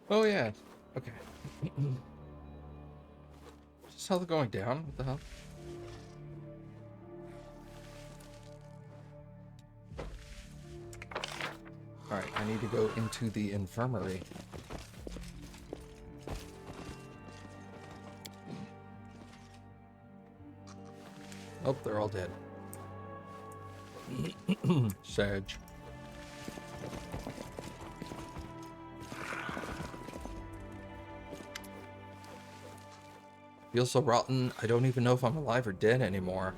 Oh, yeah. Okay. Is this health going down? What the hell? Alright, I need to go into the infirmary. Oh, they're all dead. Sage. Feel so rotten, I don't even know if I'm alive or dead anymore.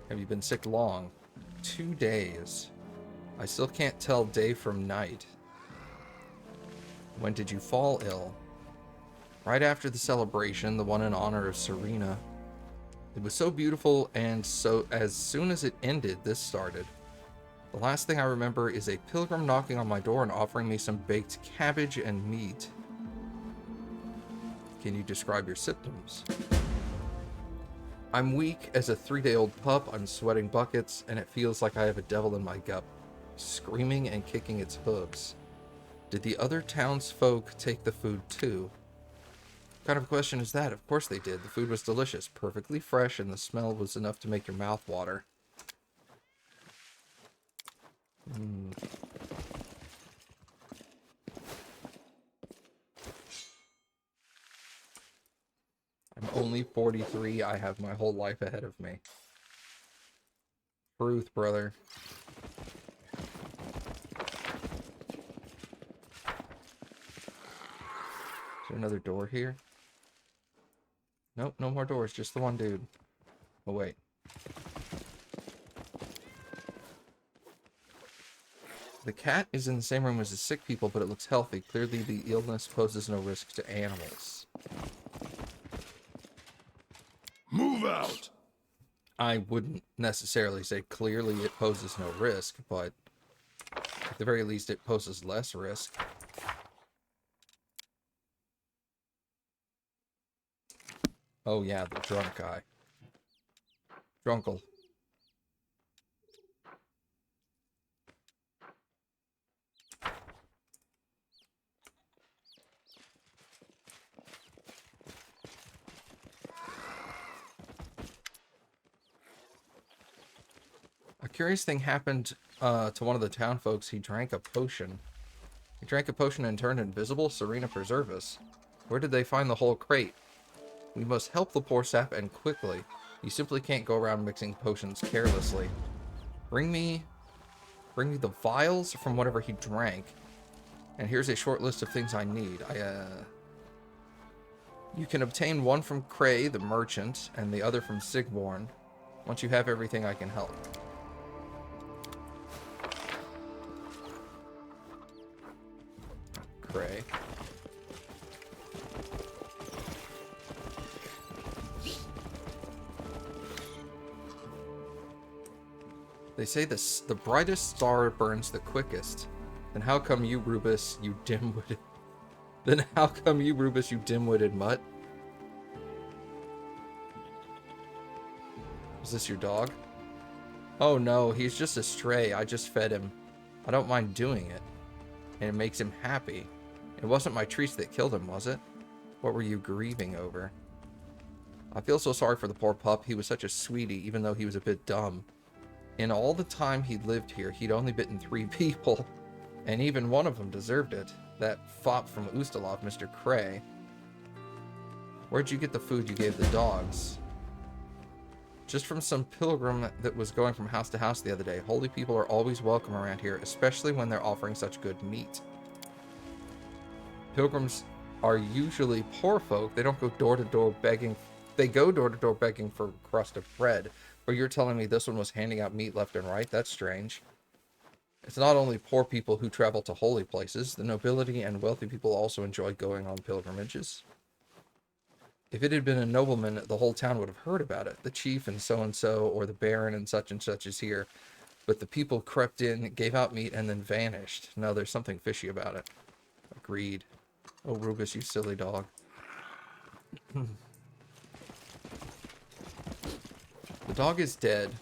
Have you been sick long? 2 days. I still can't tell day from night. When did you fall ill? Right after the celebration, the one in honor of Serena. It was so beautiful, and so as soon as it ended, this started. The last thing I remember is a pilgrim knocking on my door and offering me some baked cabbage and meat. Can you describe your symptoms? I'm weak as a 3-day-old pup, I'm sweating buckets, and it feels like I have a devil in my gut, screaming and kicking its hooves. Did the other townsfolk take the food too? What kind of question is that? Of course they did. The food was delicious, perfectly fresh, and the smell was enough to make your mouth water. I'm only 43. I have my whole life ahead of me. Truth, brother. Is there another door here? Nope, no more doors. Just the one dude. Oh, wait. The cat is in the same room as the sick people, but it looks healthy. Clearly, the illness poses no risk to animals. Move out! I wouldn't necessarily say clearly it poses no risk, but at the very least, it poses less risk. Oh, yeah, the drunk guy. Drunkle. A curious thing happened to one of the town folks. He drank a potion. He drank a potion and turned invisible. Serena preserve us. Where did they find the whole crate? We must help the poor sap, and quickly. You simply can't go around mixing potions carelessly. Bring me the vials from whatever he drank. And here's a short list of things I need. You can obtain one from Cray, the merchant, and the other from Sigborn. Once you have everything, I can help. Cray. They say the brightest star burns the quickest. Then how come you, Rubus, you dim-witted... Then how come you, Rubus, you dim-witted mutt? Is this your dog? Oh no, he's just a stray. I just fed him. I don't mind doing it. And it makes him happy. It wasn't my treats that killed him, was it? What were you grieving over? I feel so sorry for the poor pup. He was such a sweetie, even though he was a bit dumb. In all the time he'd lived here, he'd only bitten 3 people. And even one of them deserved it. That fop from Ustalov, Mr. Cray. Where'd you get the food you gave the dogs? Just from some pilgrim that was going from house to house the other day. Holy people are always welcome around here, especially when they're offering such good meat. Pilgrims are usually poor folk. They don't go door to door begging. They go door to door begging for a crust of bread. But you're telling me this one was handing out meat left and right? That's strange. It's not only poor people who travel to holy places. The nobility and wealthy people also enjoy going on pilgrimages. If it had been a nobleman, the whole town would have heard about it. The chief and so, or the baron and such is here. But the people crept in, gave out meat, and then vanished. No, there's something fishy about it. Agreed. Oh, Rubus, you silly dog. The dog is dead.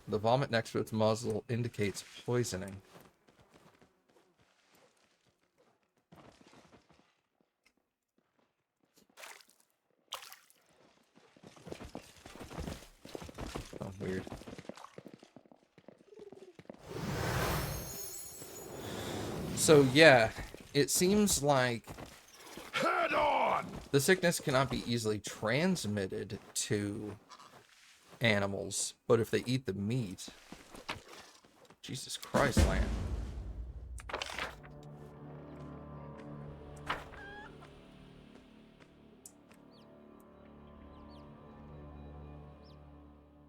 The vomit next to its muzzle indicates poisoning. So yeah, it seems like Head on! the sickness cannot be easily transmitted to animals, but if they eat the meat... Jesus Christ, land.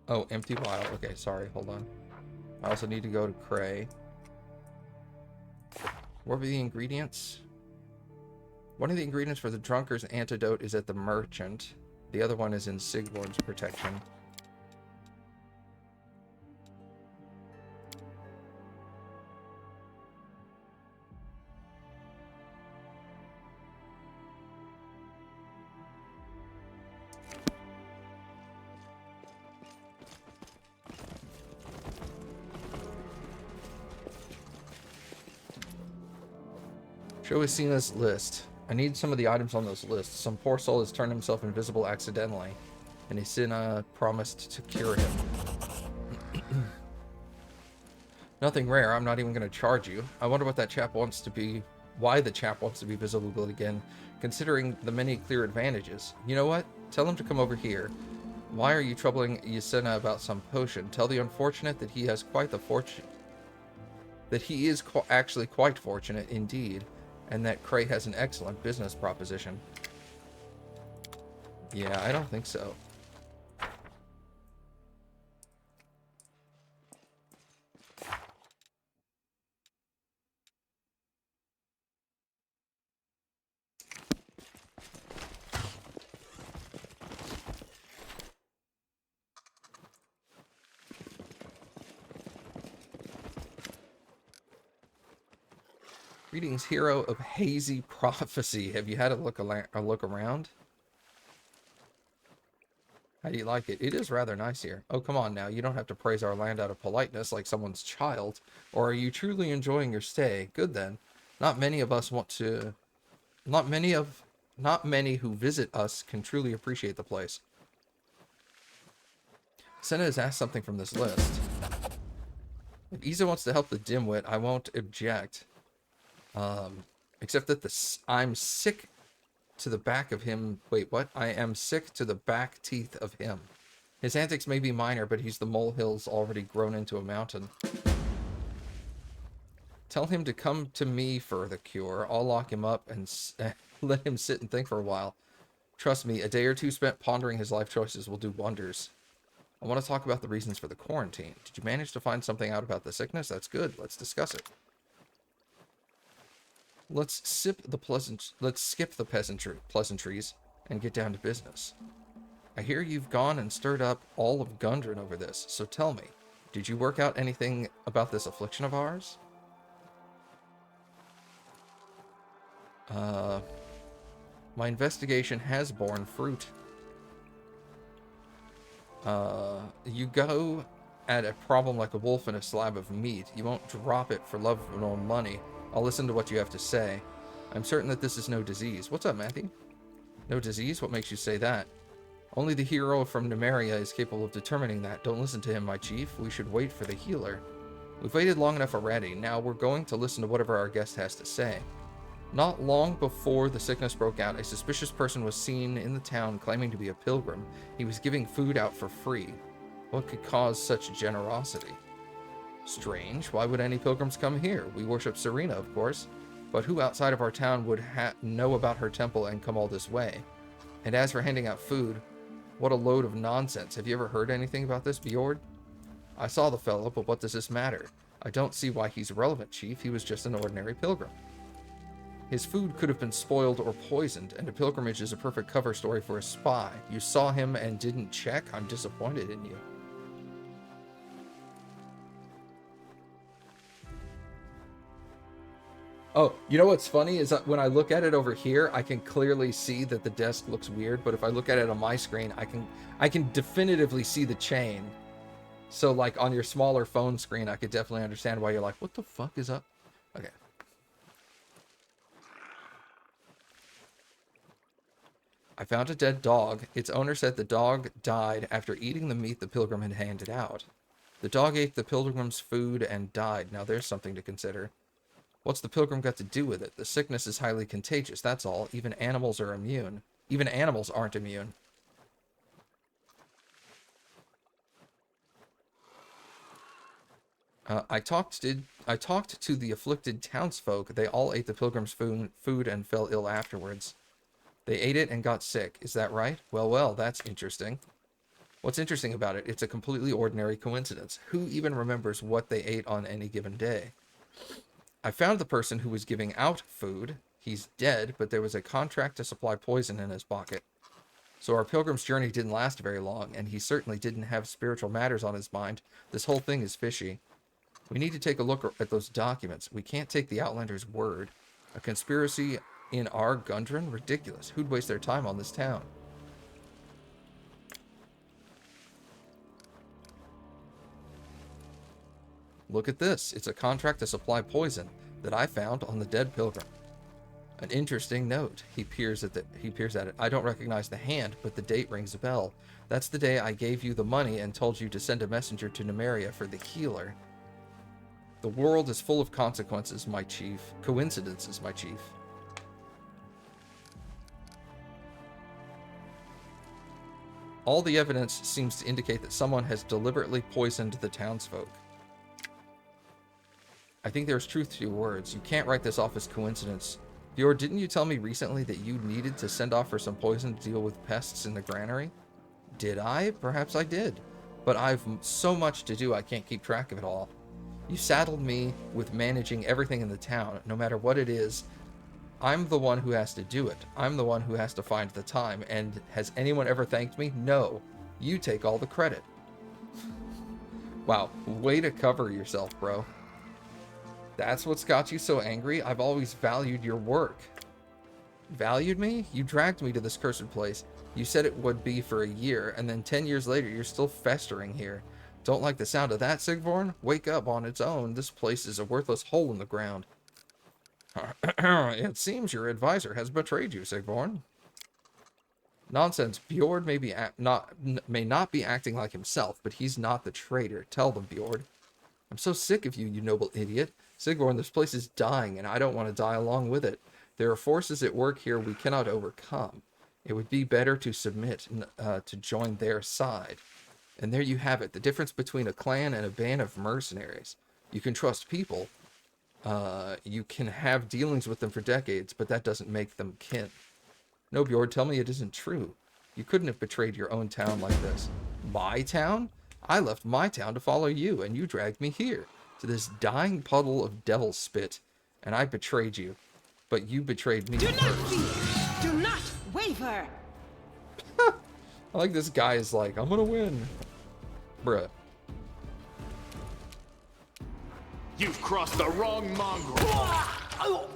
Oh, empty vial. Okay, sorry, hold on. I also need to go to Cray. What were the ingredients? One of the ingredients for the drunkard's antidote is at the merchant. The other one is in Sigvard's protection. Show Asina's list. I need some of the items on those lists. Some poor soul has turned himself invisible accidentally, and Asina promised to cure him. Nothing rare. I'm not even going to charge you. I wonder what that chap wants to be... Why the chap wants to be visible again, considering the many clear advantages. You know what? Tell him to come over here. Why are you troubling Yasena about some potion? Tell the unfortunate that he has quite the fortune... That he is actually quite fortunate indeed, and that Cray has an excellent business proposition. Yeah, I don't think so. Greetings, hero of hazy prophecy. Have you had a look around? How do you like it? It is rather nice here. Oh, come on now. You don't have to praise our land out of politeness like someone's child. Or are you truly enjoying your stay? Good then. Not many of us want to... Not many who visit us can truly appreciate the place. Senna has asked something from this list. If Isa wants to help the dimwit, I won't object. Except that I'm sick to the back of him. Wait, what? I am sick to the back teeth of him. His antics may be minor, but he's the molehills already grown into a mountain. Tell him to come to me for the cure. I'll lock him up and let him sit and think for a while. Trust me, a day or two spent pondering his life choices will do wonders. I want to talk about the reasons for the quarantine. Did you manage to find something out about the sickness? That's good. Let's discuss it. Let's skip the pleasantries and get down to business. I hear you've gone and stirred up all of Gundren over this, so tell me, did you work out anything about this affliction of ours? My investigation has borne fruit. You go at a problem like a wolf in a slab of meat. You won't drop it for love nor money. I'll listen to what you have to say. I'm certain that this is no disease. What's up, Matthew? No disease? What makes you say that? Only the hero from Numeria is capable of determining that. Don't listen to him, my chief. We should wait for the healer. We've waited long enough already. Now we're going to listen to whatever our guest has to say. Not long before the sickness broke out, a suspicious person was seen in the town claiming to be a pilgrim. He was giving food out for free. What could cause such generosity? Strange. Why would any pilgrims come here? We worship Serena, of course. But who outside of our town would know about her temple and come all this way? And as for handing out food, what a load of nonsense. Have you ever heard anything about this, Bjord? I saw the fellow, but what does this matter? I don't see why he's relevant, Chief. He was just an ordinary pilgrim. His food could have been spoiled or poisoned, and a pilgrimage is a perfect cover story for a spy. You saw him and didn't check? I'm disappointed in you. Oh, you know what's funny is that when I look at it over here, I can clearly see that the desk looks weird, but if I look at it on my screen, I can definitively see the chain. So like on your smaller phone screen, I could definitely understand why you're like, what the fuck is up? Okay. I found a dead dog. Its owner said the dog died after eating the meat the pilgrim had handed out. The dog ate the pilgrim's food and died. Now there's something to consider. What's the pilgrim got to do with it? The sickness is highly contagious, that's all. Even animals are immune. Even animals aren't immune. I talked to the afflicted townsfolk. They all ate the pilgrim's food and fell ill afterwards. They ate it and got sick. Is that right? Well, well, that's interesting. What's interesting about it? It's a completely ordinary coincidence. Who even remembers what they ate on any given day? I found the person who was giving out food. He's dead, but there was a contract to supply poison in his pocket. So our pilgrim's journey didn't last very long, and he certainly didn't have spiritual matters on his mind. This whole thing is fishy. We need to take a look at those documents. We can't take the Outlander's word. A conspiracy in our Gundren? Ridiculous. Who'd waste their time on this town? Look at this. It's a contract to supply poison that I found on the dead pilgrim. An interesting note. He peers at it. I don't recognize the hand, but the date rings a bell. That's the day I gave you the money and told you to send a messenger to Nemeria for the healer. The world is full of consequences, my chief. Coincidences, my chief. All the evidence seems to indicate that someone has deliberately poisoned the townsfolk. I think there's truth to your words. You can't write this off as coincidence. Bjord, didn't you tell me recently that you needed to send off for some poison to deal with pests in the granary? Did I? Perhaps I did. But I've so much to do I can't keep track of it all. You saddled me with managing everything in the town. No matter what it is, I'm the one who has to do it. I'm the one who has to find the time. And has anyone ever thanked me? No. You take all the credit. Wow. Way to cover yourself, bro. That's what's got you so angry? I've always valued your work. Valued me? You dragged me to this cursed place. You said it would be for a year, and then 10 years later, you're still festering here. Don't like the sound of that, Sigvorn? Wake up on its own. This place is a worthless hole in the ground. It seems your advisor has betrayed you, Sigvorn. Nonsense. Bjord may not be acting like himself, but he's not the traitor. Tell them, Bjord. I'm so sick of you, you noble idiot. Sigvorn, this place is dying, and I don't want to die along with it. There are forces at work here we cannot overcome. It would be better to submit to join their side. And there you have it, the difference between a clan and a band of mercenaries. You can trust people. You can have dealings with them for decades, but that doesn't make them kin. No, Bjord, tell me it isn't true. You couldn't have betrayed your own town like this. My town? I left my town to follow you, and you dragged me here, to this dying puddle of devil's spit, and I betrayed you. But you betrayed me first. Do not fear! Do not waver! I like this guy is like, I'm gonna win. Bruh. You've crossed the wrong mongrel.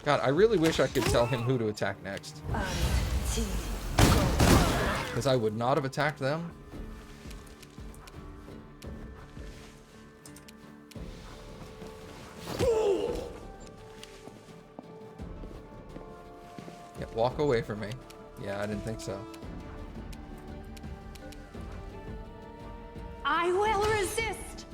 God, I really wish I could tell him who to attack next. Because I would not have attacked them. Yeah, walk away from me. Yeah, I didn't think so. I will resist!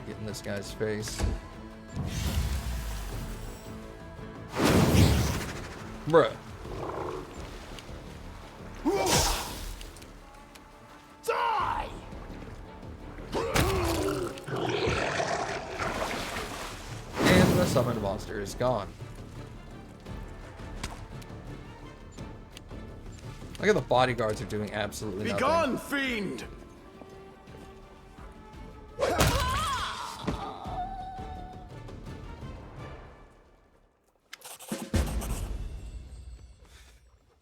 Get in this guy's face. Bruh. Die! And the summoned monster is gone. Look at the bodyguards are doing absolutely Be nothing. gone, fiend!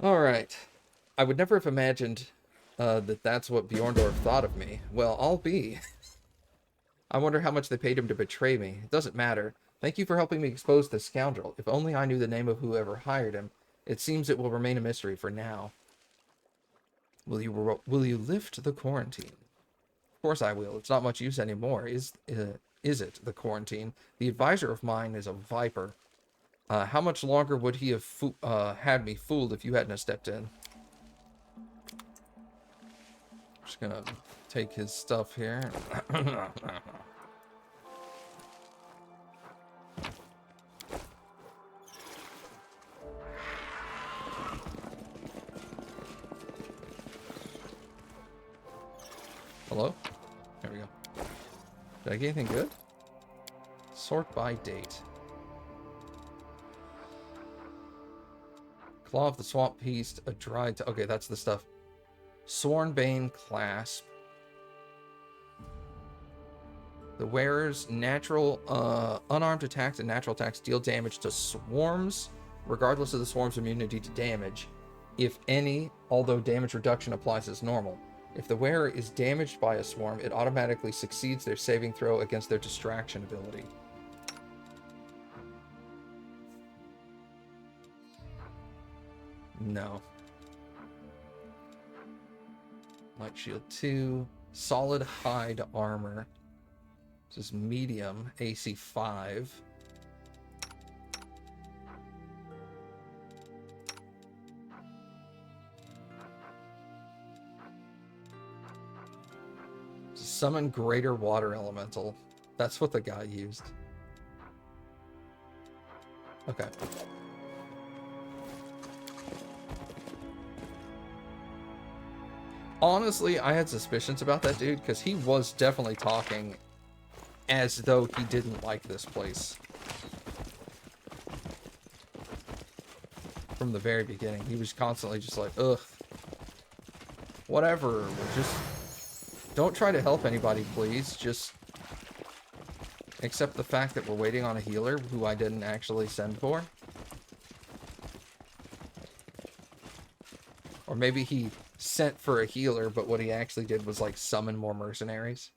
Alright. I would never have imagined that's what Bjorndorf thought of me. Well, I'll be. I wonder how much they paid him to betray me. It doesn't matter. Thank you for helping me expose this scoundrel. If only I knew the name of whoever hired him. It seems it will remain a mystery for now. Will you lift the quarantine? Of course I will. It's not much use anymore, is it, the quarantine? The advisor of mine is a viper. How much longer would he have had me fooled if you hadn't have stepped in? Just gonna take his stuff here. Hello? There we go. Did I get anything good? Sort by date. Claw of the Swamp Beast, a dried... Okay, that's the stuff. Swornbane Clasp. The wearer's natural, unarmed attacks and natural attacks deal damage to swarms, regardless of the swarm's immunity to damage, if any, although damage reduction applies as normal. If the wearer is damaged by a swarm, it automatically succeeds their saving throw against their distraction ability. No. Light Shield 2. Solid Hide Armor. This is medium, AC 5. Summon Greater Water Elemental. That's what the guy used. Okay. Honestly, I had suspicions about that dude, because he was definitely talking as though he didn't like this place. From the very beginning. He was constantly just like, ugh. Whatever. Just don't try to help anybody, please. Just accept the fact that we're waiting on a healer who I didn't actually send for. Or maybe he sent for a healer, but what he actually did was, like, summon more mercenaries.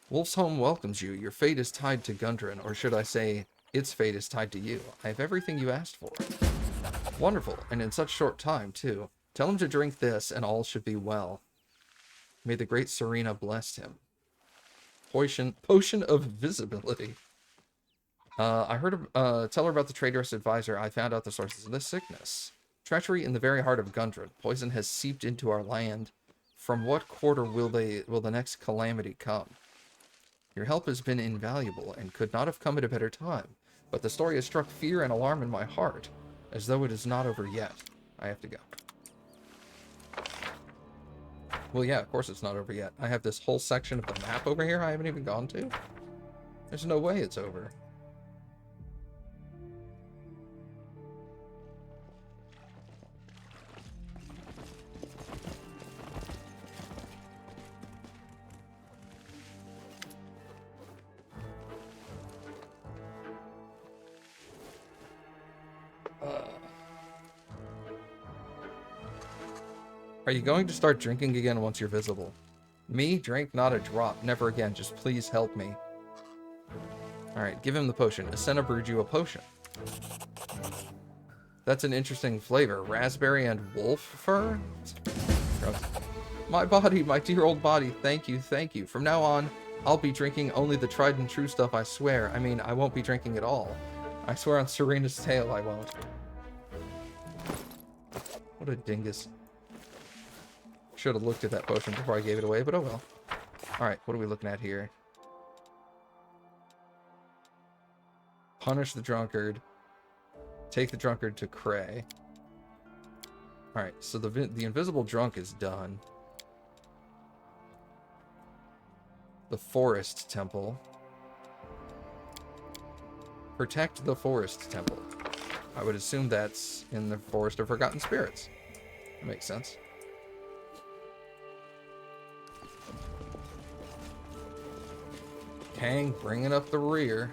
Wolf's Home welcomes you. Your fate is tied to Gundren, or should I say, its fate is tied to you. I have everything you asked for. Wonderful, and in such short time, too. Tell him to drink this, and all should be well. May the great Serena bless him. Potion of Visibility. I heard, tell her about the traitorous advisor. I found out the sources of this sickness. Treachery in the very heart of Gundren. Poison has seeped into our land. From what quarter will the next calamity come? Your help has been invaluable and could not have come at a better time. But the story has struck fear and alarm in my heart, as though it is not over yet. I have to go. Well, yeah, of course it's not over yet. I have this whole section of the map over here I haven't even gone to. There's no way it's over. Are you going to start drinking again once you're visible? Me? Drink not a drop. Never again. Just please help me. Alright, give him the potion. Asena brewed you a potion. That's an interesting flavor. Raspberry and wolf fur? Gross. My body, my dear old body. Thank you, thank you. From now on, I'll be drinking only the tried and true stuff, I swear. I mean, I won't be drinking at all. I swear on Serena's tail I won't. What a dingus. Should have looked at that potion before I gave it away, but oh well. Alright, what are we looking at here? Punish the drunkard. Take the drunkard to Cray. Alright, so the invisible drunk is done. The Forest Temple. Protect the Forest Temple. I would assume that's in the Forest of Forgotten Spirits. That makes sense. Kang bringing up the rear.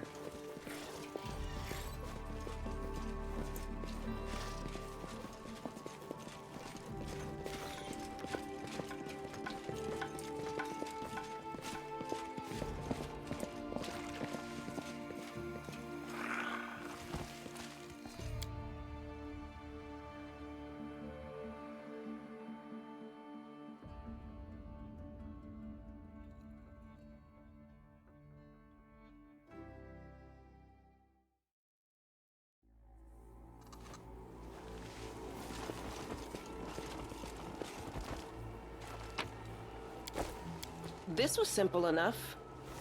This was simple enough.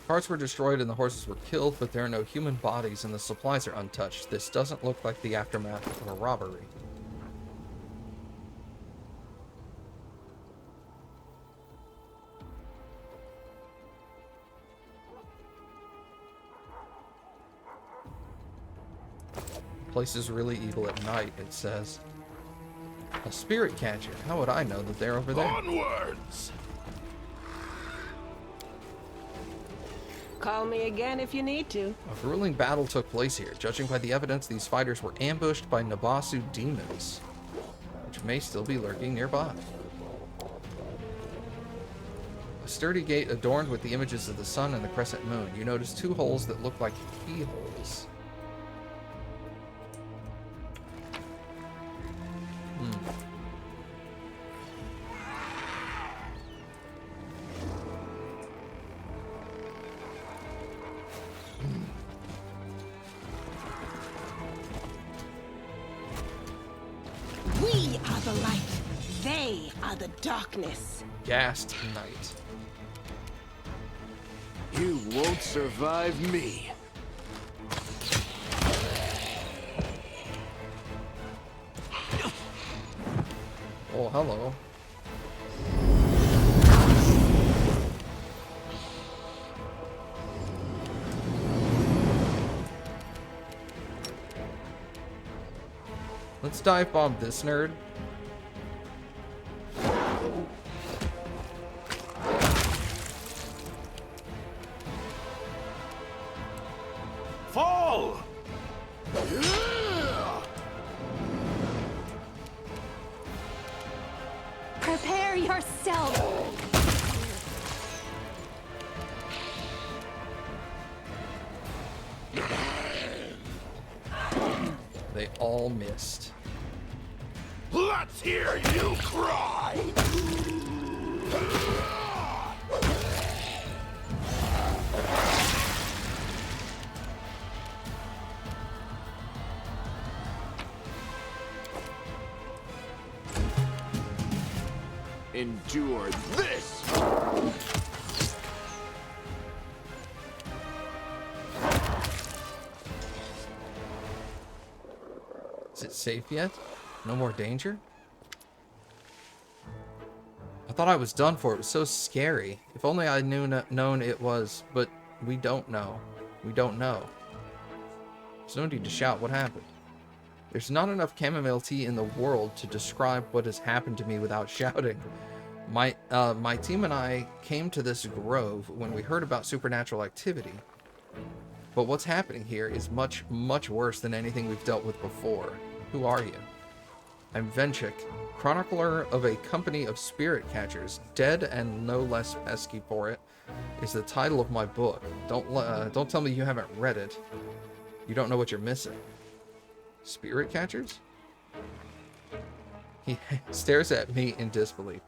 Carts were destroyed and the horses were killed, but there are no human bodies and the supplies are untouched. This doesn't look like the aftermath of a robbery. The place is really evil at night, it says. A spirit catcher. How would I know that they're over there? Onwards! Call me again if you need to. A grueling battle took place here. Judging by the evidence, these fighters were ambushed by Nabasu demons, which may still be lurking nearby. A sturdy gate adorned with the images of the sun and the crescent moon. You notice two holes that look like keyholes. We are the light. They are the darkness. Gassed night. You won't survive me. Oh, hello. Let's dive bomb this nerd. Fall! Prepare yourself. They all missed. Let's hear you cry! Endure this! Is it safe yet? No more danger? I thought I was done for. It was so scary. If only I known it was, but we don't know. We don't know. There's no need to shout. What happened? There's not enough chamomile tea in the world to describe what has happened to me without shouting. My team and I came to this grove when we heard about supernatural activity. But what's happening here is much, much worse than anything we've dealt with before. Who are you? I'm Venchik, chronicler of a company of spirit catchers. Dead and no less pesky for it is the title of my book. Don't tell me you haven't read it. You don't know what you're missing. Spirit catchers? He stares at me in disbelief.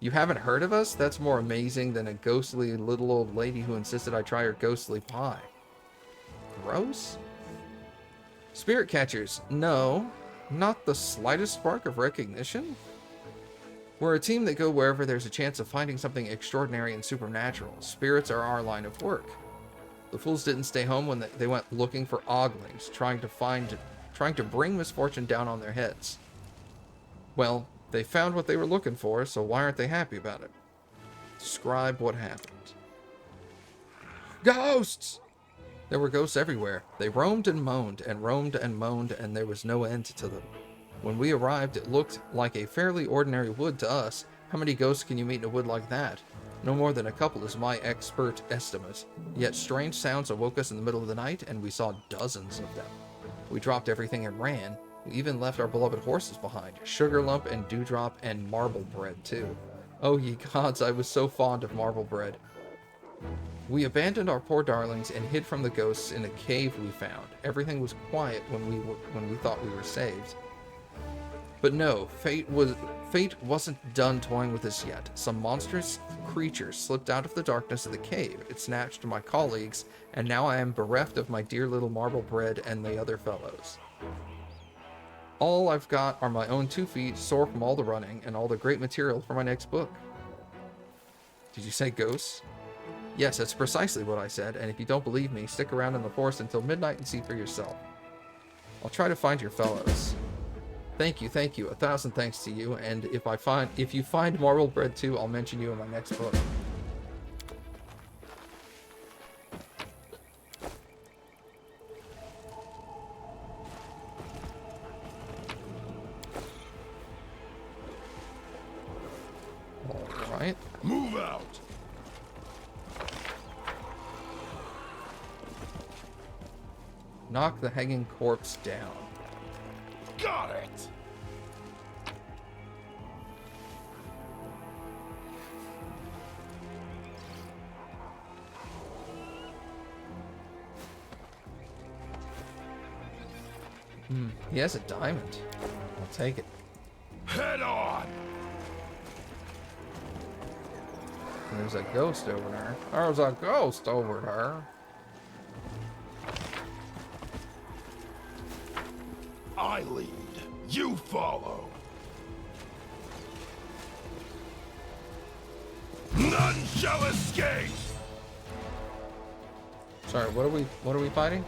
You haven't heard of us? That's more amazing than a ghostly little old lady who insisted I try her ghostly pie. Gross? Spirit catchers? No, not the slightest spark of recognition. We're a team that go wherever there's a chance of finding something extraordinary and supernatural. Spirits are our line of work. The fools didn't stay home when they went looking for oglings, trying to bring misfortune down on their heads. Well, they found what they were looking for, so why aren't they happy about it? Describe what happened. Ghosts! There were ghosts everywhere. They roamed and moaned, and roamed and moaned, and there was no end to them. When we arrived, it looked like a fairly ordinary wood to us. How many ghosts can you meet in a wood like that? No more than a couple is my expert estimate. Yet strange sounds awoke us in the middle of the night, and we saw dozens of them. We dropped everything and ran. We even left our beloved horses behind. Sugar Lump and Dewdrop and Marble Bread, too. Oh, ye gods, I was so fond of Marble Bread. We abandoned our poor darlings and hid from the ghosts in a cave we found. Everything was quiet when we thought we were saved. But no, fate wasn't done toying with us yet. Some monstrous creature slipped out of the darkness of the cave. It snatched my colleagues, and now I am bereft of my dear little Marble Bread and the other fellows. All I've got are my own 2 feet, sore from all the running, and all the great material for my next book. Did you say ghosts? Yes, that's precisely what I said, and if you don't believe me, stick around in the forest until midnight and see for yourself. I'll try to find your fellows. Thank you, 1,000 thanks to you, and if you find Marble Bread too, I'll mention you in my next book. Alright. Move out. Knock the hanging corpse down. Got it. He has a diamond. I'll take it. Head on. There's a ghost over there. There's a ghost over there. I lead. You follow. None shall escape. Sorry, what are we fighting?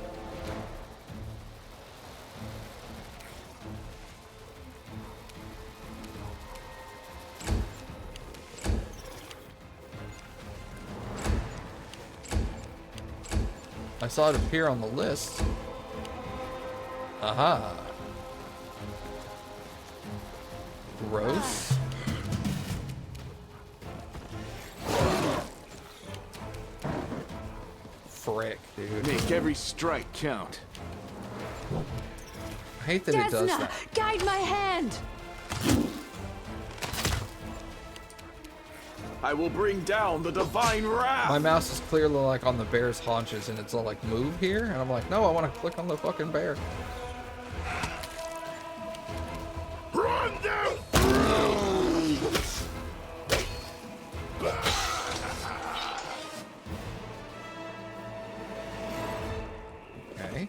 I saw it appear on the list. Aha. Gross. Frick, dude. Make every strike count. I hate that it does Desna, that. guide my hand. I will bring down the divine wrath. My mouse is clearly like on the bear's haunches and it's all like move here and I'm like, no, I want to click on the fucking bear. Run them Okay.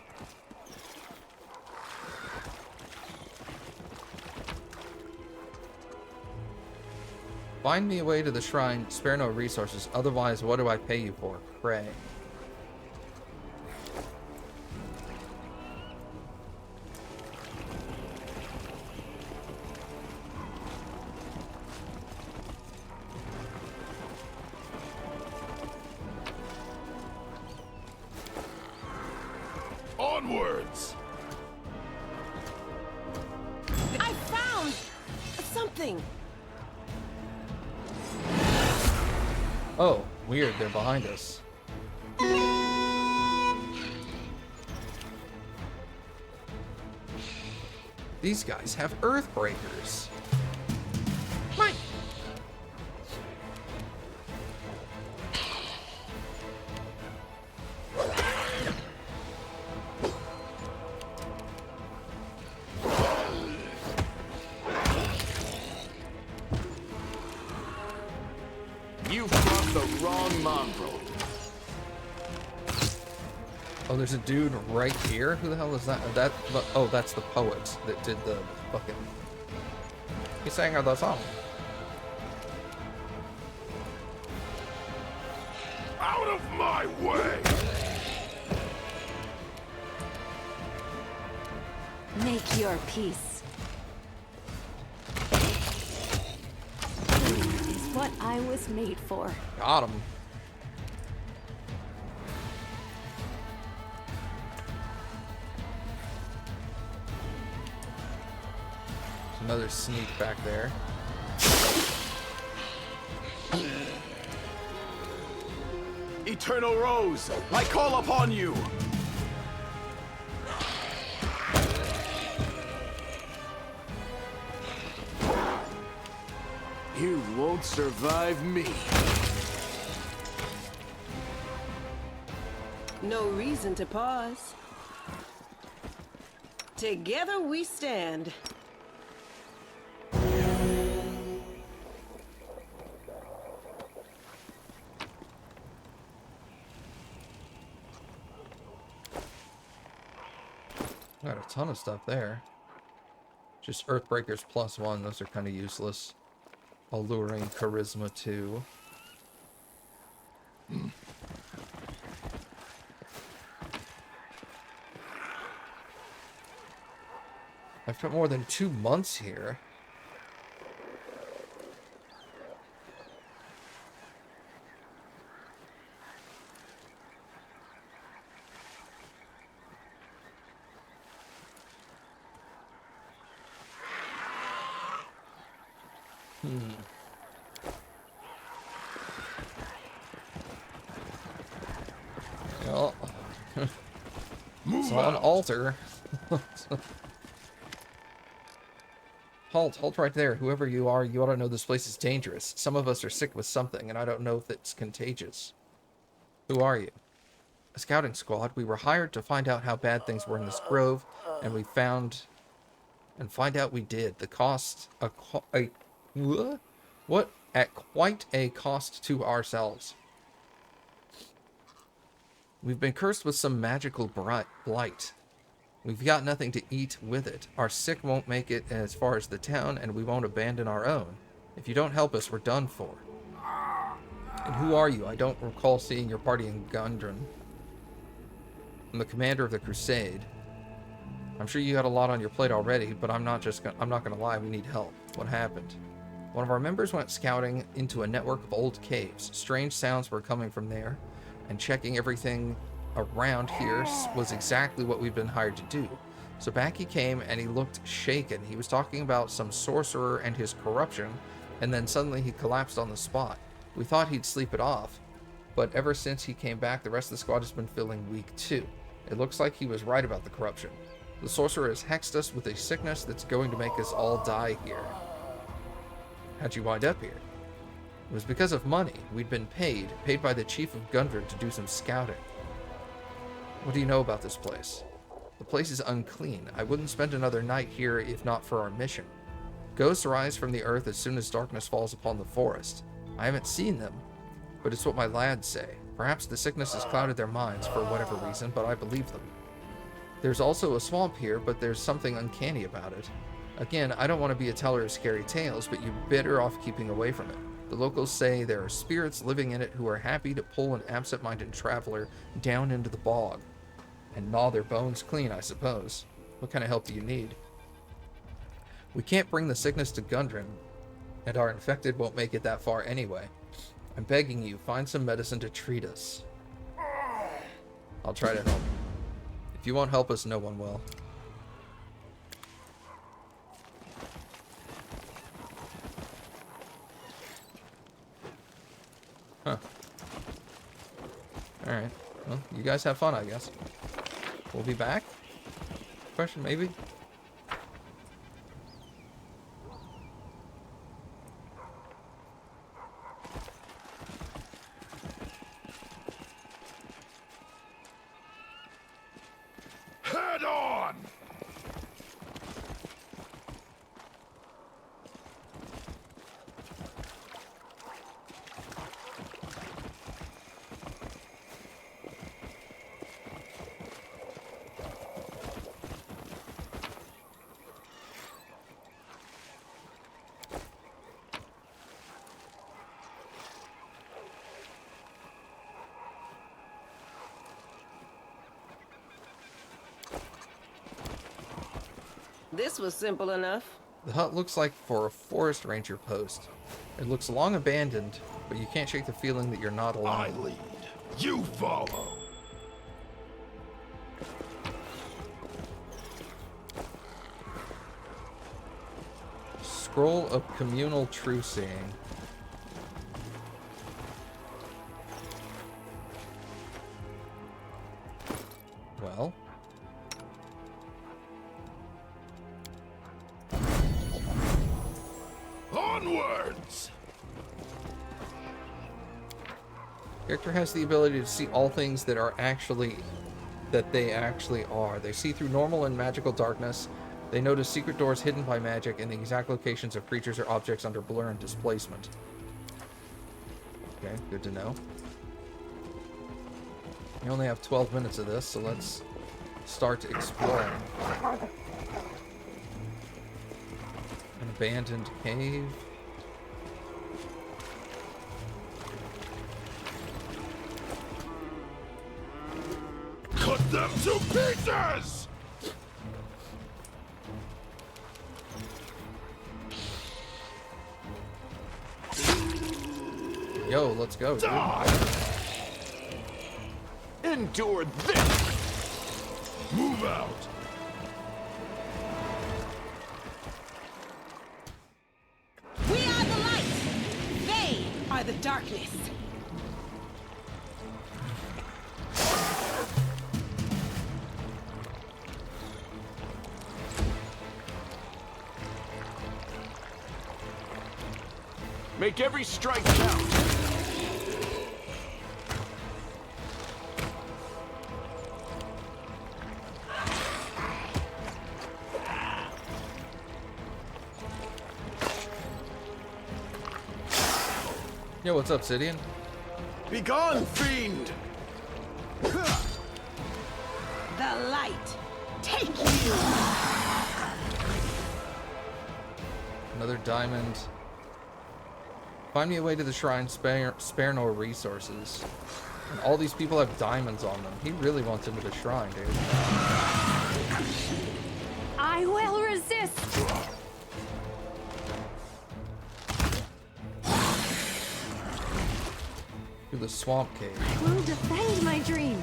Find me a way to the shrine, spare no resources, otherwise what do I pay you for? Pray. onwards. I found something. Oh, weird, they're behind us. These guys have Earthbreakers. Mike! You fought the wrong mongrel. Oh, there's a dude right here? Who the hell is that? Oh, that's the poet that did the fucking... He sang the song. Out of my way! Make your peace. This is what I was made for. Got him. There's another sneak back there. Eternal Rose, I call upon you! You won't survive me. No reason to pause. Together we stand. Got a ton of stuff there. Just Earthbreakers +1, those are kind of useless. Alluring Charisma 2. I've spent more than 2 months here. Well, it's on altar. Halt right there. Whoever you are, you ought to know this place is dangerous. Some of us are sick with something, and I don't know if it's contagious. Who are you? A scouting squad. We were hired to find out how bad things were in this grove, and find out we did. The cost, what? At quite a cost to ourselves. We've been cursed with some magical blight. We've got nothing to eat with it. Our sick won't make it as far as the town, and we won't abandon our own. If you don't help us, we're done for. And who are you? I don't recall seeing your party in Gundren. I'm the commander of the crusade. I'm sure you got a lot on your plate already, but I'm not gonna lie, we need help. What happened? One of our members went scouting into a network of old caves. Strange sounds were coming from there, and checking everything around here was exactly what we've been hired to do. So back he came, and he looked shaken. He was talking about some sorcerer and his corruption, and then suddenly he collapsed on the spot. We thought he'd sleep it off, but ever since he came back, the rest of the squad has been feeling weak too. It looks like he was right about the corruption. The sorcerer has hexed us with a sickness that's going to make us all die here. How'd you wind up here? It was because of money. We'd been paid by the chief of Gundren to do some scouting. What do you know about this place? The place is unclean. I wouldn't spend another night here if not for our mission. Ghosts rise from the earth as soon as darkness falls upon the forest. I haven't seen them, but it's what my lads say. Perhaps the sickness has clouded their minds for whatever reason, but I believe them. There's also a swamp here, but there's something uncanny about it. Again, I don't want to be a teller of scary tales, but you're better off keeping away from it. The locals say there are spirits living in it who are happy to pull an absent-minded traveler down into the bog and gnaw their bones clean, I suppose. What kind of help do you need? We can't bring the sickness to Gundren, and our infected won't make it that far anyway. I'm begging you, find some medicine to treat us. I'll try to help. If you won't help us, no one will. Huh. Alright. Well, you guys have fun, I guess. We'll be back? Question, maybe? Head on! This was simple enough. The hut looks like for a forest ranger post. It looks long abandoned, but you can't shake the feeling that you're not I alone. lead. You follow. Scroll of communal truceing. Well, Onwards! character has the ability to see all things that they actually are. They see through normal and magical darkness. They notice secret doors hidden by magic and the exact locations of creatures or objects under blur and displacement. Okay, good to know. We only have 12 minutes of this, so let's start exploring. An abandoned cave. Cut them to pieces! Yo, let's go, dude. Endure this! Move out! We are the light. They are the darkness. Make every strike count! Yo, what's up, Sidian? Begone, fiend! The light. Take you. Another diamond. Find me a way to the shrine, spare no resources. And all these people have diamonds on them. He really wants into the shrine, dude. I will resist. Through the swamp cave. I will defend my dream.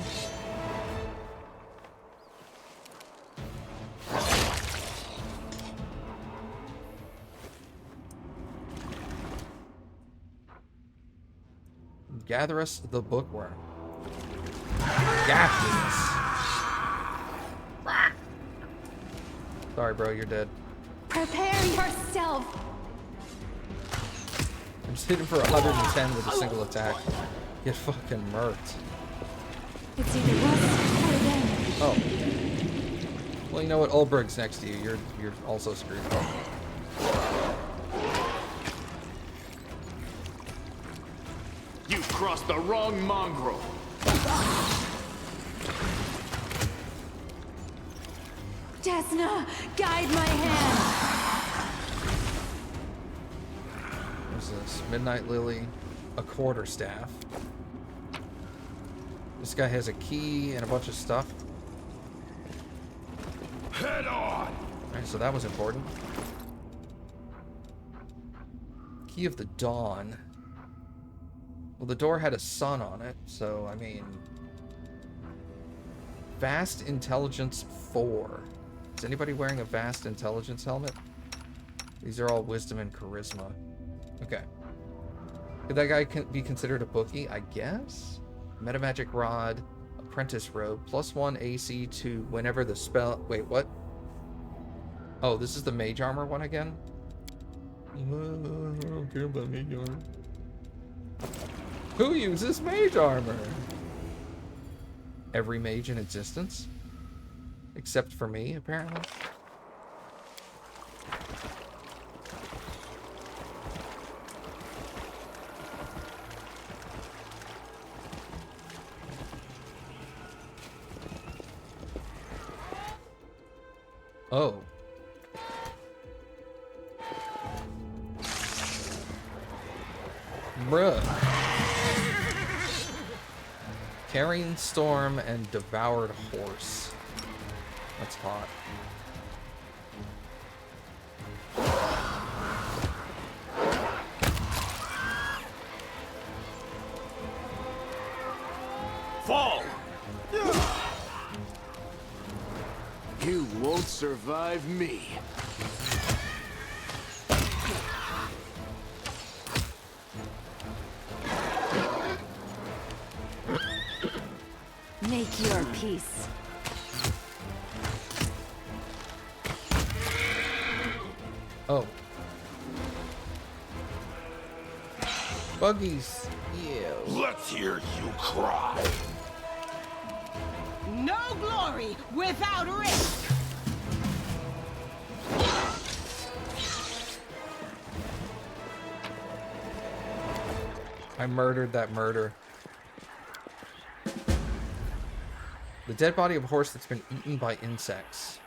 Gather us the bookworm. Gaffness. Sorry, bro, you're dead. Prepare yourself. I'm just hitting for 110 with a single attack. Get fucking murked. It's either us or them. Oh. Well, you know what? Ulbrig's next to you. You're also screwed. You crossed the wrong mongrel! Desna, guide my hand. What's this? Midnight Lily. A quarterstaff. This guy has a key and a bunch of stuff. Head on! Alright, so that was important. Key of the Dawn. Well, the door had a sun on it, so, I mean... Vast Intelligence 4. Is anybody wearing a Vast Intelligence helmet? These are all Wisdom and Charisma. Okay. Could that guy be considered a bookie? I guess? Metamagic Rod, Apprentice Robe, +1 AC to whenever the spell... Wait, what? Oh, this is the Mage Armor one again? I don't care about Mage Armor. Who uses Mage Armor? Every mage in existence? Except for me, apparently. Oh. Bruh. Carrying Storm and Devoured Horse. That's hot. Fall! You won't survive me. Make your peace. Oh. Buggies. Yeah. Let's hear you cry. No glory without risk. I murdered that murder. The dead body of a horse that's been eaten by insects.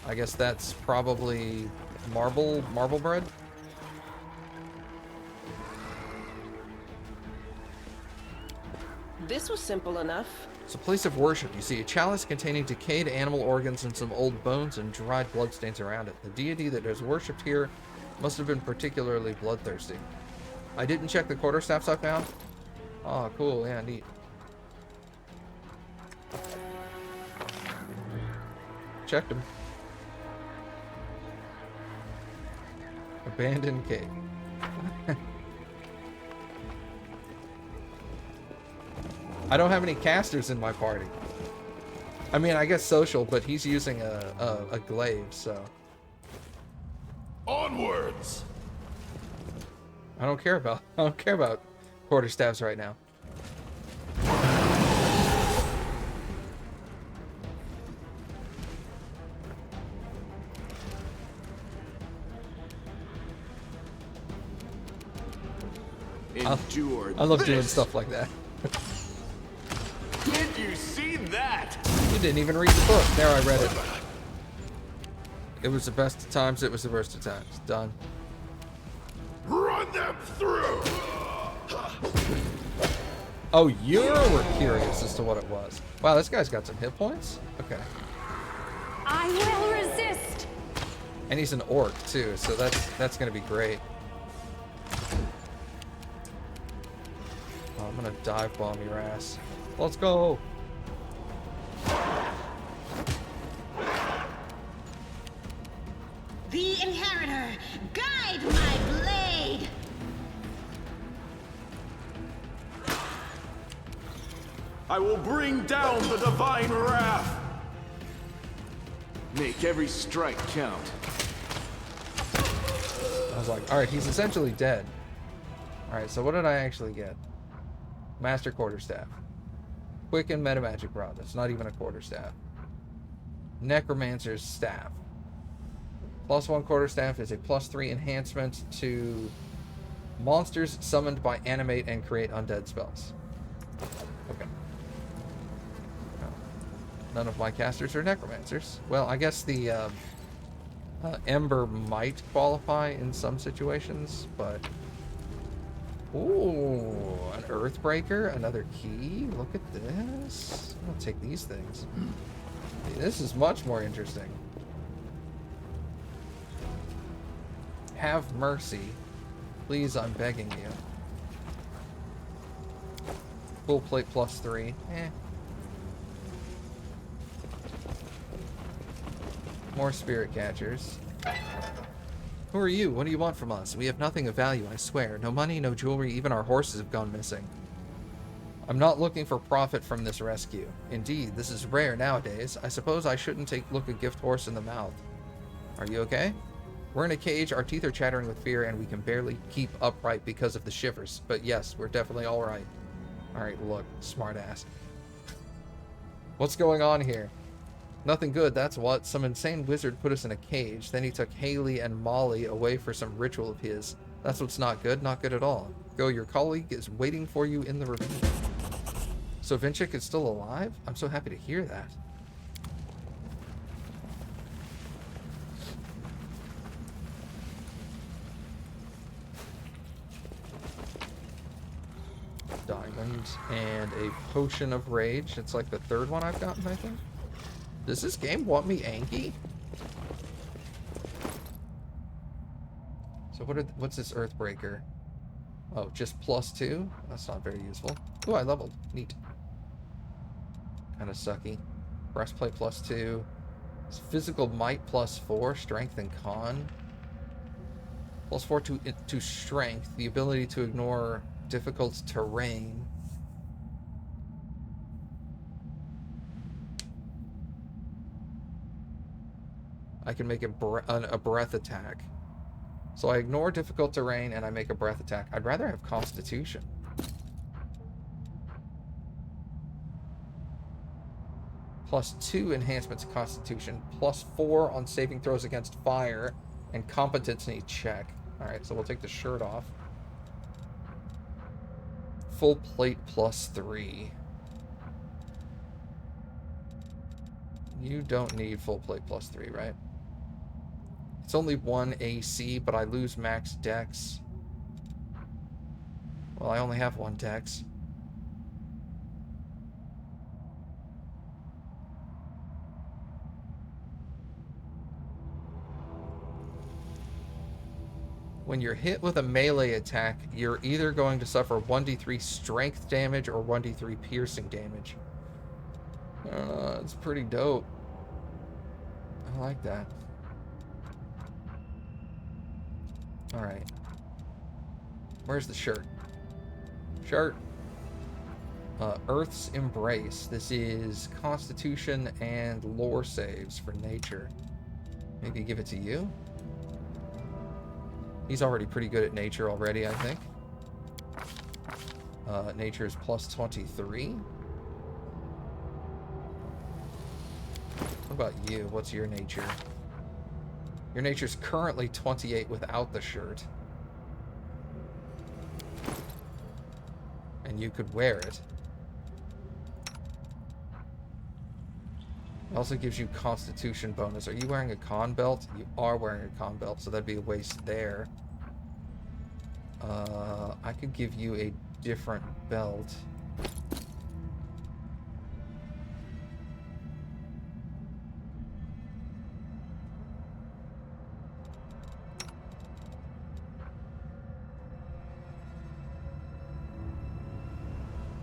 I guess that's probably marble bread? This was simple enough. It's a place of worship. You see a chalice containing decayed animal organs and some old bones and dried bloodstains around it. The deity that is worshipped here must have been particularly bloodthirsty. I didn't check the quarterstaffs I found. Oh, cool. Yeah, neat. Checked them. Abandoned cave. I don't have any casters in my party. I mean, I guess social, but he's using a glaive, so. Onwards! I don't care about quarterstaffs right now. Endure I love doing this. stuff like that. Did you see that? You didn't even read the book. There, I read it. It was the best of times, it was the worst of times. Done. Run them through! Oh, you were curious as to what it was. Wow, this guy's got some hit points? Okay. I will resist. And he's an orc, too, so that's gonna be great. Oh, I'm gonna dive bomb your ass. Let's go! The Inheritor, guide my blade! I will bring down the divine wrath! Make every strike count. I was like, alright, he's essentially dead. Alright, so what did I actually get? Master Quarterstaff. Quicken Metamagic Rod. That's not even a quarterstaff. Necromancer's Staff. +1 quarterstaff is a +3 enhancement to monsters summoned by animate and create undead spells. Okay. None of my casters are necromancers. Well, I guess the Ember might qualify in some situations, but... Ooh, an Earthbreaker, another key. Look at this. I'll take these things. This is much more interesting. Have mercy. Please, I'm begging you. Full plate +3. Eh. More spirit catchers. Who are you? What do you want from us? We have nothing of value, I swear. No money, no jewelry, even our horses have gone missing. I'm not looking for profit from this rescue. Indeed, this is rare nowadays. I suppose I shouldn't look a gift horse in the mouth. Are you okay? We're in a cage, our teeth are chattering with fear, and we can barely keep upright because of the shivers. But yes, we're definitely alright. Alright, look, smartass. What's going on here? Nothing good, that's what. Some insane wizard put us in a cage. Then he took Haley and Molly away for some ritual of his. That's what's not good at all. Go, your colleague is waiting for you in the ravine. So Vinchik is still alive? I'm so happy to hear that. Diamond and a potion of rage. It's like the third one I've gotten, I think. Does this game want me Anki? So what's this Earthbreaker? Oh, just +2? That's not very useful. Oh, I leveled. Neat. Kind of sucky. Breastplate +2. Physical might +4. Strength and con. +4 to strength. The ability to ignore difficult terrain. I can make a breath attack. So I ignore difficult terrain and I make a breath attack. I'd rather have Constitution. +2 enhancement to Constitution. +4 on saving throws against fire. And competency check. Alright, so we'll take the shirt off. Full plate +3. You don't need full plate +3, right? It's only 1 AC, but I lose max dex. Well, I only have 1 dex. When you're hit with a melee attack, you're either going to suffer 1d3 strength damage or 1d3 piercing damage. It's pretty dope. I like that. Alright. Where's the shirt? Shirt. Earth's Embrace. This is Constitution and Lore saves for nature. Maybe give it to you? He's already pretty good at nature already, I think. Nature is plus 23. What about you? What's your nature? Your nature's currently 28 without the shirt. And you could wear it. It also gives you Constitution bonus. Are you wearing a con belt? You are wearing a con belt, so that'd be a waste there. I could give you a different belt.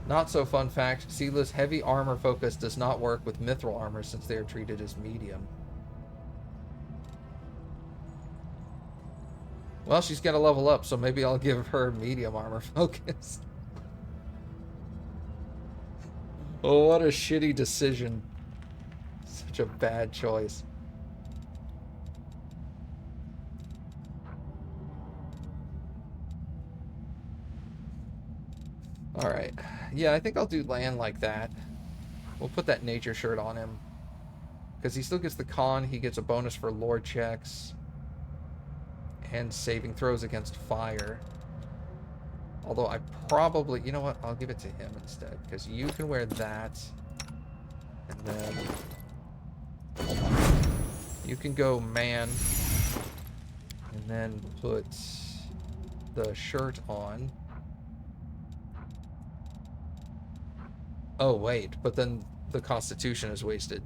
Not so fun fact, Seela's heavy armor focus does not work with mithril armor since they are treated as medium. Well, she's gonna level up, so maybe I'll give her medium armor focus. Oh, what a shitty decision. Such a bad choice. Alright. Yeah, I think I'll do land like that. We'll put that nature shirt on him. Because he still gets the con, he gets a bonus for lore checks. And saving throws against fire. Although I probably... You know what? I'll give it to him instead. Because you can wear that. And then... You can go man. And then put the shirt on. Oh, wait. But then the Constitution is wasted.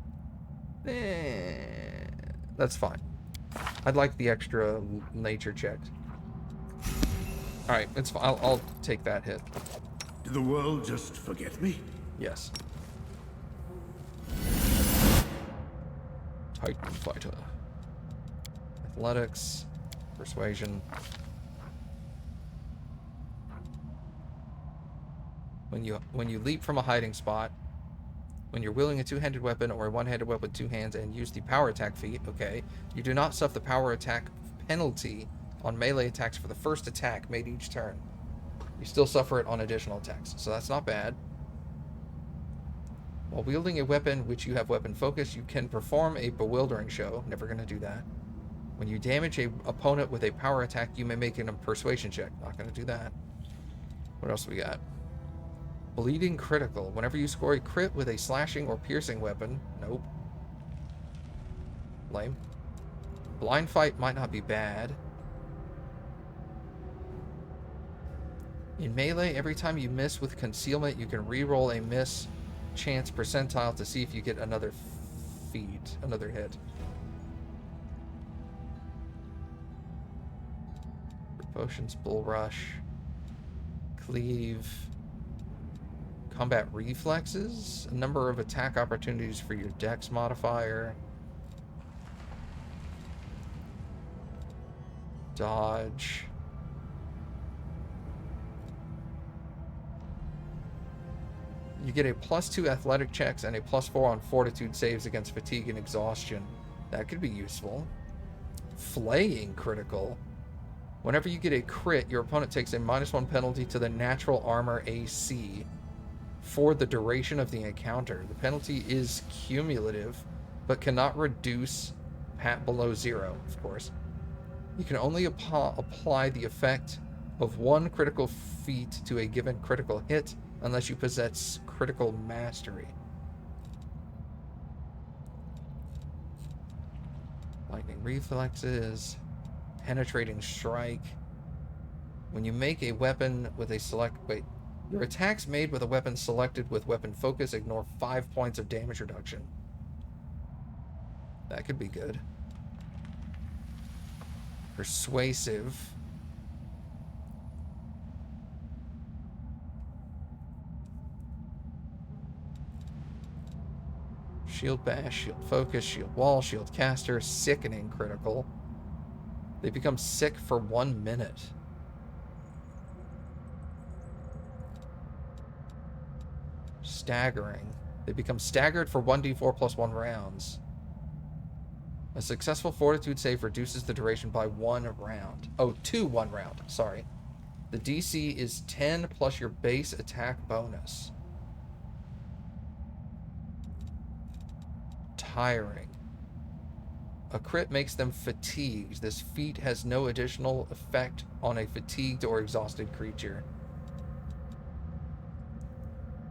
That's fine. I'd like the extra nature check. Alright, it's fine. I'll take that hit. Did the world just forget me? Yes. Titan fighter. Athletics. Persuasion. When you leap from a hiding spot, when you're wielding a two-handed weapon or a one-handed weapon with two hands and use the power attack feat, okay, you do not suffer the power attack penalty on melee attacks for the first attack made each turn. You still suffer it on additional attacks, so that's not bad. While wielding a weapon which you have weapon focus, you can perform a bewildering show. Never going to do that. When you damage a opponent with a power attack, you may make a persuasion check. Not going to do that. What else we got? Bleeding critical. Whenever you score a crit with a slashing or piercing weapon. Nope. Lame. Blind fight might not be bad. In melee, every time you miss with concealment, you can re-roll a miss chance percentile to see if you get another feat, another hit. Potions, bull rush, cleave, combat reflexes, a number of attack opportunities for your dex modifier, dodge. You get a +2 athletic checks and a +4 on fortitude saves against fatigue and exhaustion. That could be useful. Flaying critical. Whenever you get a crit, your opponent takes a -1 penalty to the natural armor AC for the duration of the encounter. The penalty is cumulative, but cannot reduce below 0, of course. You can only apply the effect of one critical feat to a given critical hit unless you possess critical mastery. Lightning reflexes, penetrating strike. When you make a weapon with a your attacks made with a weapon selected with weapon focus ignore 5 points of damage reduction. That could be good. Persuasive. Shield bash, shield focus, shield wall, shield caster, sickening critical. They become sick for 1 minute. Staggering. They become staggered for 1d4 plus 1 rounds. A successful fortitude save reduces the duration by 1 round. Oh, to 1 round. Sorry. The DC is 10 plus your base attack bonus. Tiring. A crit makes them fatigued. This feat has no additional effect on a fatigued or exhausted creature.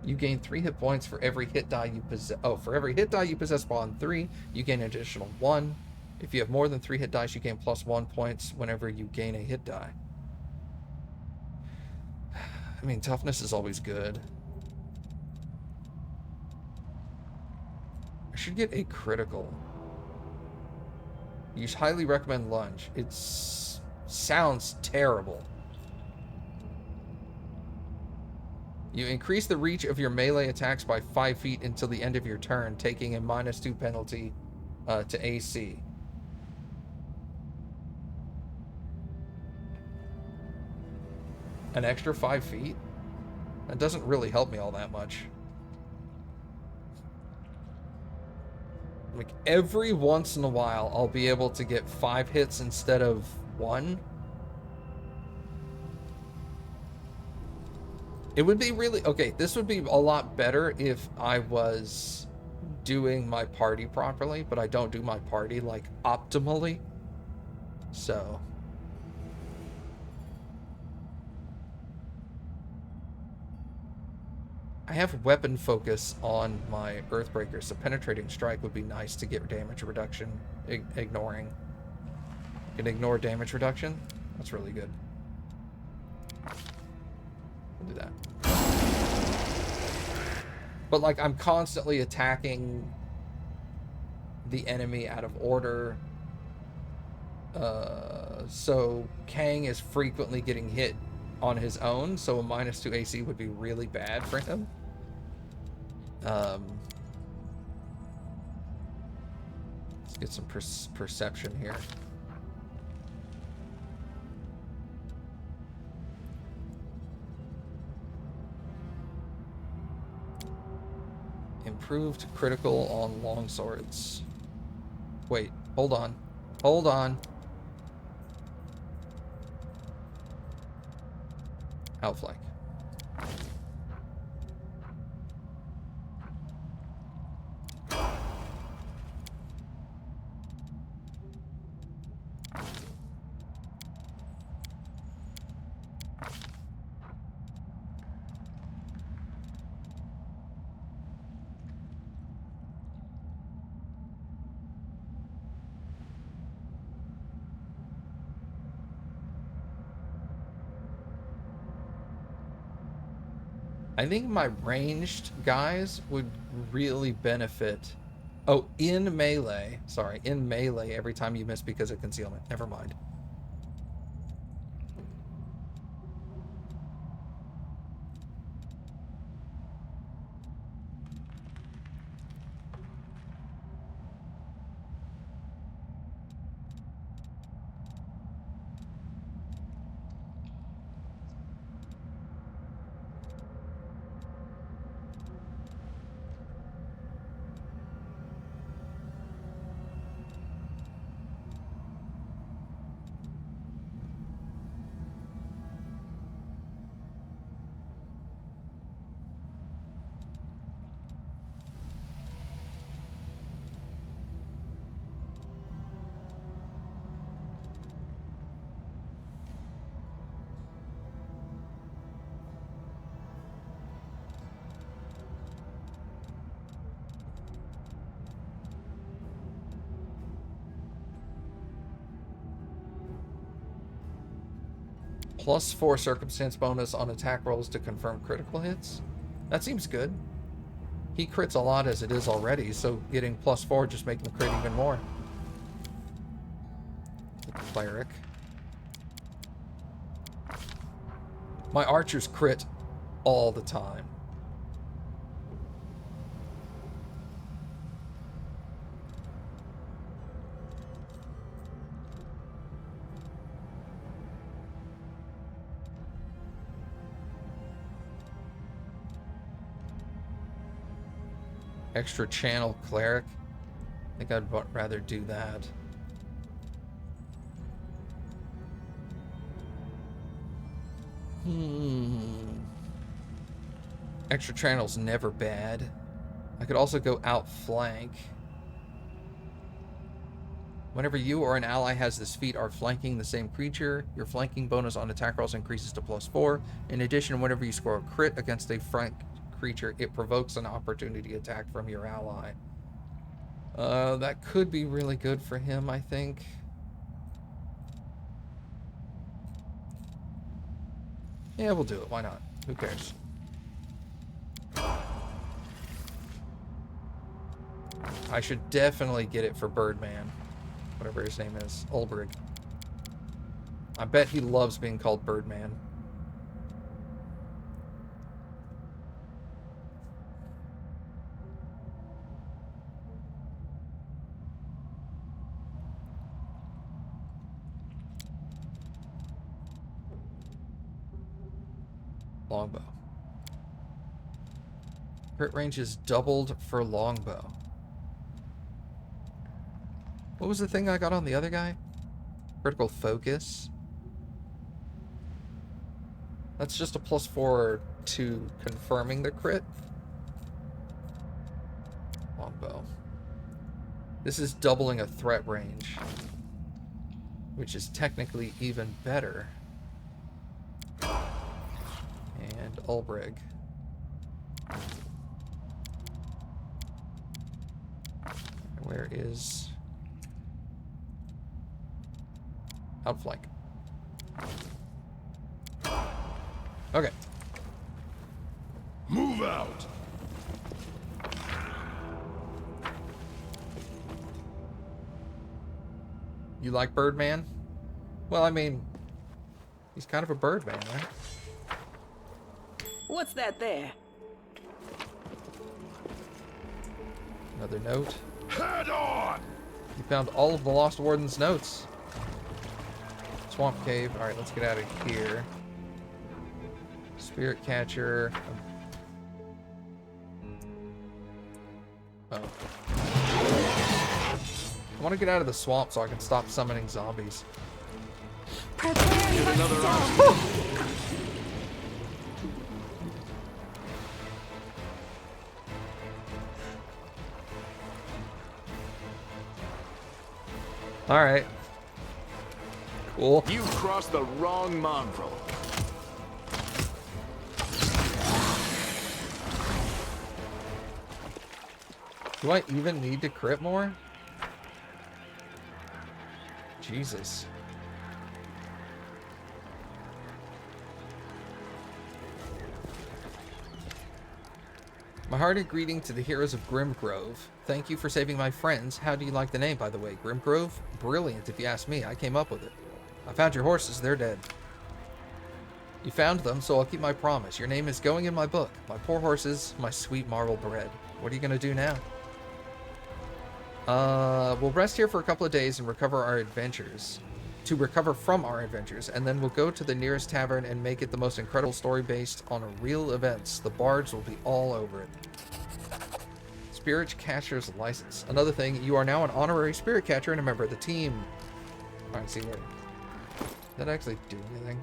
You gain 3 hit points for every hit die you possess. Oh, for every hit die you possess while on 3, you gain an additional 1. If you have more than 3 hit dice, you gain plus 1 points whenever you gain a hit die. I mean, toughness is always good. I should get a critical. You highly recommend lunge. It sounds terrible. You increase the reach of your melee attacks by 5 feet until the end of your turn, taking a -2 penalty to AC. An extra 5 feet? That doesn't really help me all that much. Like, every once in a while, I'll be able to get 5 hits instead of 1. It would be really... Okay, this would be a lot better if I was doing my party properly, but I don't do my party, like, optimally. So... I have weapon focus on my Earthbreaker, so penetrating strike would be nice to get damage reduction. Ignoring. You can ignore damage reduction. That's really good. We'll do that. But, like, I'm constantly attacking the enemy out of order. So Kang is frequently getting hit on his own, so a -2 AC would be really bad for him. Let's get some perception here. Improved critical on longswords. Wait, hold on. Hold on. Outflank. I think my ranged guys would really benefit. Oh, in melee. Sorry, in melee, every time you miss because of concealment. Never mind. +4 circumstance bonus on attack rolls to confirm critical hits. That seems good. He crits a lot as it is already, so getting +4 just make him crit even more. The cleric. My archers crit all the time. Extra channel cleric. I think I'd rather do that. Extra channel's never bad. I could also go outflank. Whenever you or an ally has this feat are flanking the same creature, your flanking bonus on attack rolls increases to +4. In addition, whenever you score a crit against a flanked creature, it provokes an opportunity attack from your ally. That could be really good for him, I think. Yeah, we'll do it. Why not? Who cares? I should definitely get it for Birdman. Whatever his name is. Ulbrig. I bet he loves being called Birdman. Longbow. Crit range is doubled for longbow. What was the thing I got on the other guy? Critical focus. That's just a +4 to confirming the crit. Longbow. This is doubling a threat range, which is technically even better. And Ulbrig. Where is outflank? Okay. Move out. You like Birdman? Well, I mean, he's kind of a Birdman, right? What's that there? Another note. Head on. You found all of the Lost Warden's notes. Swamp Cave. Alright, let's get out of here. Spirit Catcher. Oh. I want to get out of the swamp so I can stop summoning zombies. Prepare Another yourself. Alright. Cool. You crossed the wrong mongrel. Do I even need to crit more? Jesus. My hearty greeting to the heroes of Grimgrove. Thank you for saving my friends. How do you like the name, by the way? Grimgrove? Brilliant, if you ask me. I came up with it. I found your horses. They're dead. You found them, so I'll keep my promise. Your name is going in my book. My poor horses, my sweet marble bread. What are you going to do now? We'll rest here for a couple of days and recover our adventures. To recover from our adventures, and then we'll go to the nearest tavern and make it the most incredible story based on real events. The bards will be all over it. Spirit Catcher's license. Another thing, you are now an honorary Spirit Catcher and a member of the team. Alright, see where. Did that actually do anything?